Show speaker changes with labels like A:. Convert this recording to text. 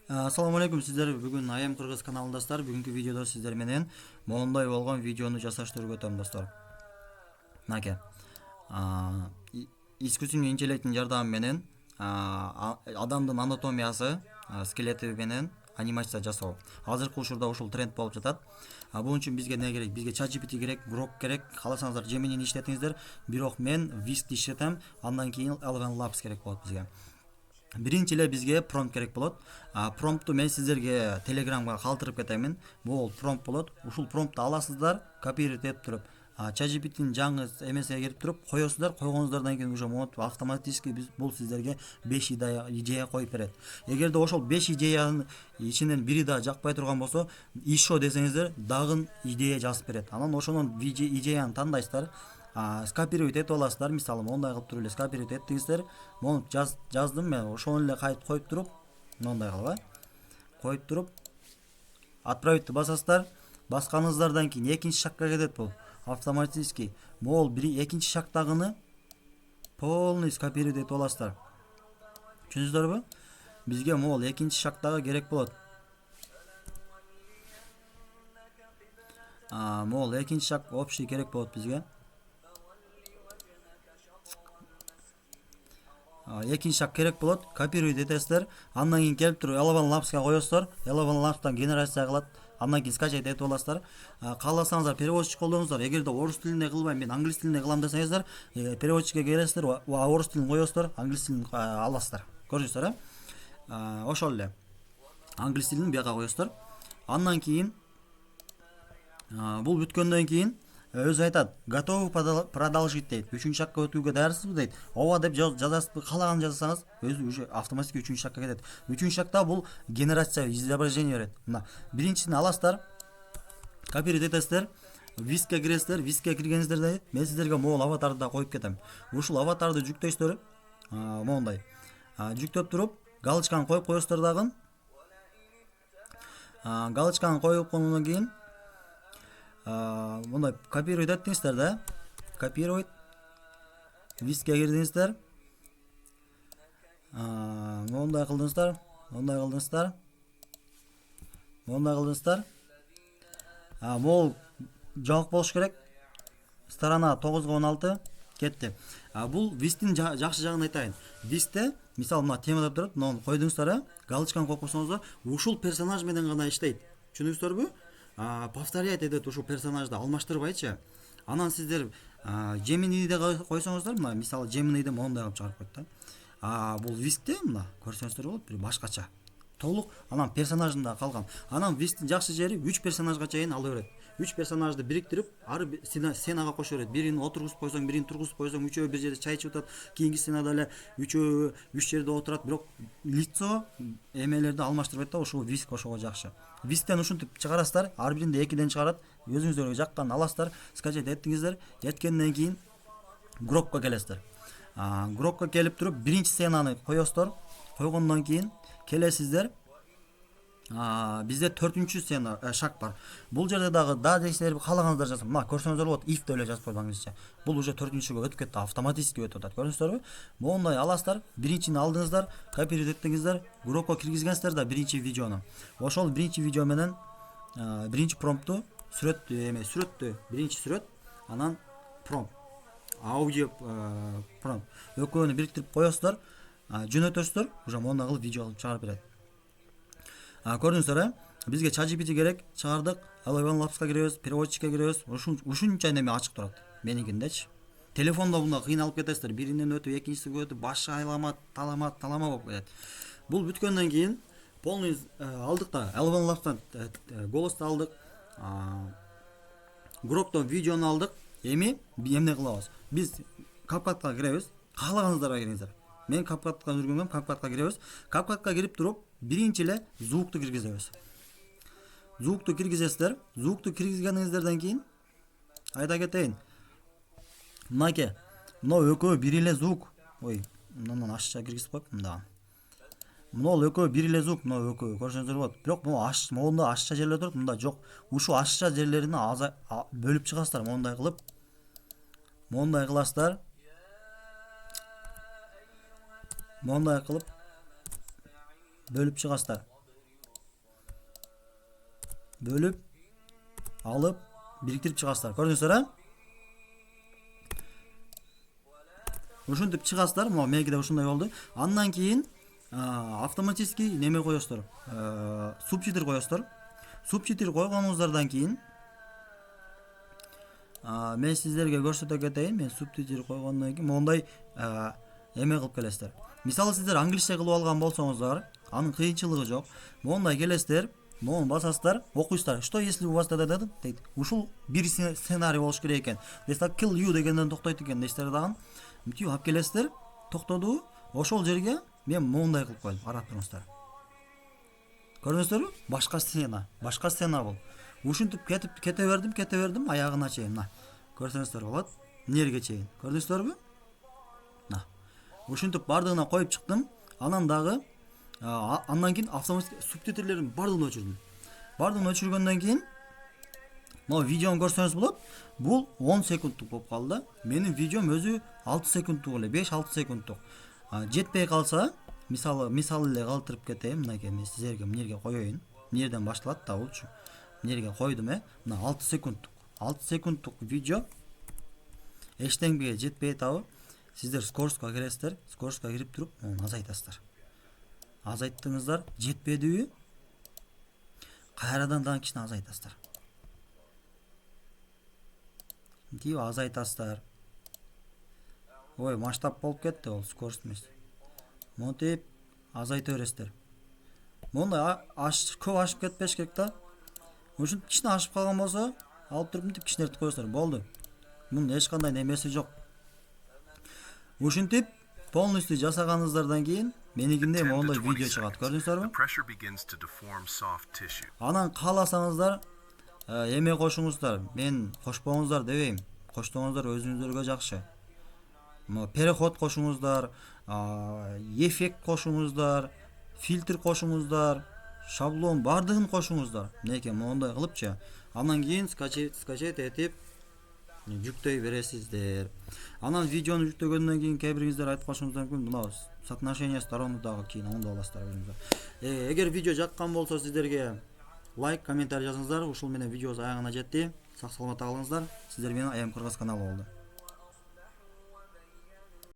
A: Assalamu алейкум сиздер. Бүгүн Айым Кыргыз каналындасыздар. Бүгүнкү видеодо сиздер менен моундай болгон видеону жасаштырып өтөм достор. Мынакей. Искусственный интеллекттин жардамы менен адамдын анатомиясы, скелети менен анимация жасоо. Азыркы учурда ушул тренд болуп жатат. Бунун үчүн бизге эмне керек? Бизге ChatGPT керек, Grok керек. Кааласаңыздар Gemini'ни иштетиңиздер. Бирок мен Whisk'ти иштетем. Андан кийин Eleven Labs керек болот бизге. Биринчи эле бизге промпт керек болот. Промптту мен сиздерге Telegramга калтырып кетемин. Бул промпт болот. Ушул промптту аласыздар, копировать этип туруп, ChatGPT'нин жаңы эмесине кирип туруп коесуздар. Койгоңуздардан кийин уже монтип автоматически бул сиздерге 5 идея коюп берет. Эгерде ошол 5 идеянын ичинен бири да жакпай турган болсо, еще десеңиздер, дагы идея жазып берет. Анан ошонун идеяны тандайсыздар. Скопировать этип аласыздар. Мисалы мондай кылып туруп эле скопировать эттиңиздер. Мону жаздым мен, ошону эле кайтып коюп туруп, мондай кылып, коюп туруп отправить басасыздар. Басканыңыздардан кийин экинчи шагга кетет бул. Автоматически могул экинчи шагдагыны полный скопировать этип аласыздар. Түшүндүңүздөрбү? Бизге могул экинчи шагдагы керек болот. Могул экинчи шаг общий керек болот бизге. Экинчи шаг керек болот. Копировать этесиздер. Андан кийин келип туруп Eleven Labs'ка коесуздар. Eleven Labs'тан генерация кылат. Андан кийин скачать этип аласыздар. Кааласаңыздар переводчик колдонуңуздар. Эгерде орус тилинде кылбайм, мен англис тилинде кылам десеңиздер, переводчикке келесиздер, орус тилин коесуздар, англис тилин аласыздар. Көрдүңүздөр, ошол эле. Англис тилин бияка коесуздар. Андан кийин бул бүткөндөн кийин өзү айтат, готовы продолжить дейт. Үчүнчү шагга өтүүгө даярсызбы дейт. Ооба деп жазасызбы, каалаган жазсаңыз, өзү уже автоматически үчүнчү шагга кетет. Үчүнчү шагда бул генерация изображение берет. Мына биринчисин аласыздар, копировать этесиздер, Whisk'ке киресиздер. Whisk'ке киргениңиздерде мен сиздерге могул аватарды да коюп кетем. Ушул аватарды жүктөйсүздөр. Моундай жүктөп туруп, галочканы коюп коесуздар дагы. Галочканы коюп койгондон кийин мындай копировать эттиңиздер да. Копировать. Whisk'ке кирдиңиздер. Мондай кылдыңыздар. Мондай кылдыңыздар. Мондай кылдыңыздар. Могул жок болуш керек. Сторона 9/16 кетти. Бул Whisk'тин жакшы жагын айтайын. Whisk'те мисалы мына темада турат, муну койдуңуздар, галочканы коюп койсоңуздар, ушул персонаж менен гана иштейт. Түшүндүңүздөрбү? Повторять этет ушул персонажды, алмаштырбайчы. Анан сиздер Gemini'де койсоңуздар, мына мисалы Gemini'де мондай кылып чыгарып койт да. Бул Whisk'те мына көрсөңүздөр болот, бир башкача. Толук анан персонажында калган. Анан Whisk'тин жакшы жери 3 персонажга чейин ала берет. 3 персонажды бириктирип, ары сценага кошо берет. Бирин отургузуп койсоң, бирин тургузуп койсоң, үчөө бир жерде чай ичип атат, кийинки сценада эле үчөө үч жерде отурат, бирок лицо эмелерди алмаштырбайт да. Ушул Whisk ошого жакшы. Whisk'тен ушинтип чыгарасыздар, ар биринде 2ден чыгарат. Өзүңүздөргө жакканын аласыздар, скачать эттиңиздер. Эткенден кийин Grok'ка келесиздер. Grok'ка келип туруп биринчи сценаны коесуздар. Койгондон кийин келесиздер. Бизде 4-чү сцена шаг бар. Бул жерде дагы да десеңер каалаганыңыздар жазам. Мына көрсөңүздөр болот, if деп эле жазып койдум англисче. Бул уже 4-чүгө өтүп кетти, автоматически өтүп атат. Көрдүңүздөрбү? Мондай аласыздар, биринчини алдыңыздар, копировать эттиңиздер, Grok'ка киргизгенсиздер да биринчи видеону. Ошол биринчи видео менен биринчи промптту сүрөттү, биринчи сүрөт, анан промпт, аудио промпт. Экөөнү бириктирип коесуздар, жөнөтөсүздөр, уже мондай кылып видео алып чыгарып берет. Көрдүңүздөр, бизге ChatGPT керек, чыгардык. Eleven Labs'ка киребиз, переводчикке киребиз. Ушунча неме ачык турат. Меникиндечи. Телефондо мында кыйналып кетесиздер. Биринен өтүп, экинчисине өтүп, башы айлама, талама болуп кетет. Бул бүткөндөн кийин полный алдык да. Eleven Labs'тан голосту алдык. Grok'тон видеону алдык. Эми эмне кылабыз? Биз CapCut'ка киребиз. Каалаганыңыздарга кириңиздер. Мен CapCut'ка жүргөнмөн, CapCut'ка киребиз. CapCut'ка кирип туруп, биринчи эле звукту киргизебиз. Звукту киргизесиздер. Звукту киргизгениңиздерден кийин айта кетейин. Мынакей, мына экөө бир эле звук. Ой, мындан ашча киргизип коюп мында. Мына экөө бир эле звук, мына экөө көрсөңүздөр болот. Бирок могунда ашча жерлер турат, мында жок. Ушул ашча жерлерини бөлүп чыгасыздар, мондай кылып. Мондай кыласыздар. Мондай кылып бөлүп чыгасыздар. бөлүп алып бириктирип чыгасыздар. Көрдүңүздөр, а? Ушинтип чыгасыздар. Могу меники да ушундай болду. Андан кийин автоматически неме коесуздар. Субтитр коесуздар. Субтитр койгонуңуздардан кийин мен сиздерге көрсөтө кетейин. Мен субтитр койгондон кийин мондай эме кылып келесиздер. Мисалы сиздер англисче кылып алган болсоңуздар, анын кыйынчылыгы жок. Мондай келесиздер, могуну басасыздар, окуйсуздар. Что если у вас дейт. Ушул бир сценарий болуш керек экен. Если kill you дегенден токтойт экен дейсиздер дагы. Мынтип алып келесиздер, токтоду. Ошол жерге мен мондай кылып койдум. Карап туруңуздар. Көрдүңүздөрбү? Башка сцена бул. Ушинтип кете бердим аягына чейин. Мына. Көрсөңүздөр болот. Мына жерге чейин. Көрдүңүздөрбү? Мына. Ушинтип бардыгына коюп чыктым. Анан дагы андан кийин автоматик субтитрлердин бардыгын өчүрдүм. Бардыгын өчүргөндөн кийин могу видеону көрсөңүз болот. Бул 10 секундтук болуп калды. Менин видеом өзү 6 секундтук эле, 5-6 секундтук. Жетпей калса, мисалы эле калтырып кетейин. Мынакей мен сиздерге мына жерге коеюн. Мына жерден башталат да болчу. Мына жерге койдум, мына 6 секундтук. 6 секундтук видео эчтеңеге жетпей атабы. Сиздер скоростко киресиздер. Скоростко кирип туруп, муну азайтасыздар. Азайттыңыздар, жетпедиби? Кайрадан дагы кичине азайтасыздар. Мынтип азайтасыздар. Ой, масштаб болуп кетти, ол скорость эмес. Монтип азайта бересиздер. Мондай көп ашып кетпеш керек да. Ушинтип кичине ашып калган болсо, алып туруп мынтип кичинертип коесуңар, болду. Мунун эч кандай немеси жок. Ушинтип полностью жасаганыңыздардан кийин меникинде мондай видео чыгат. Көрдүңүздөрбү? Анан кааласаңыздар эме кошуңуздар. Мен кошпоңуздар дебейм. Коштоңуздар өзүңүздөргө жакшы. Переход кошуңуздар, эффект кошуңуздар, фильтр кошуңуздар, шаблон бардыгын кошуңуздар. Неке мондай кылыпчы. Андан кийин скачать этип жүктөй бересиздер. Анан видеону жүктөгөндөн кийин кээ бириңиздер айтып калышыңыздар мүмкүн, мына соотношение сторон дагы кийин оңдоп аласыздар өзүңүздөр. Эгер видео жаккан болсо сиздерге лайк, комментарий жазыңыздар. Ушул менен видеобуз аягына жетти. Сак саламатта калыңыздар. Сиздер менен Айым Кыргыз каналы болду.